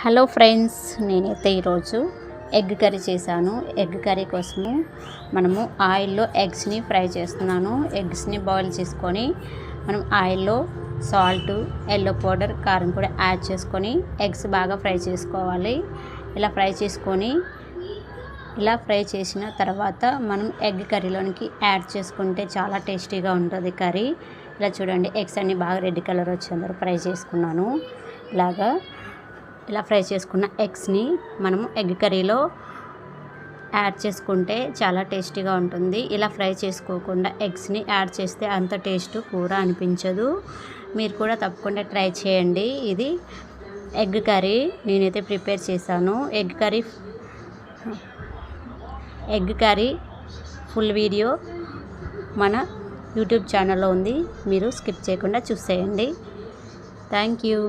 Hello friends, నేనైతే ఈరోజు egg curry చేశాను. ఎగ్ కర్రీ కోసము మనము ఆయిల్లో ఎగ్స్ని ఫ్రై చేస్తున్నాను. ఎగ్స్ని బాయిల్ చేసుకొని మనం ఆయిల్లో సాల్ట్, ఎల్లో పౌడర్, కారం కూడా యాడ్ చేసుకొని ఎగ్స్ బాగా ఫ్రై చేసుకోవాలి. ఇలా ఫ్రై చేసిన తర్వాత మనం ఎగ్ కర్రీలోనికి యాడ్ చేసుకుంటే చాలా టేస్టీగా ఉంటుంది కర్రీ. ఇలా చూడండి, ఎగ్స్ అన్నీ బాగా రెడ్ కలర్ వచ్చేందుకు ఫ్రై చేసుకున్నాను. ఇలా ఫ్రై చేసుకున్న ఎగ్స్ని మనము ఎగ్ కర్రీలో యాడ్ చేసుకుంటే చాలా టేస్టీగా ఉంటుంది. ఇలా ఫ్రై చేసుకోకుండా ఎగ్స్ని యాడ్ చేస్తే అంత టేస్ట్ కూర అనిపించదు. మీరు కూడా తప్పకుండా ట్రై చేయండి. ఇది ఎగ్ కర్రీ నేనైతే ప్రిపేర్ చేశాను. ఎగ్ కర్రీ ఫుల్ వీడియో మన యూట్యూబ్ ఛానల్లో ఉంది. మీరు స్కిప్ చేయకుండా చూసేయండి. Thank you.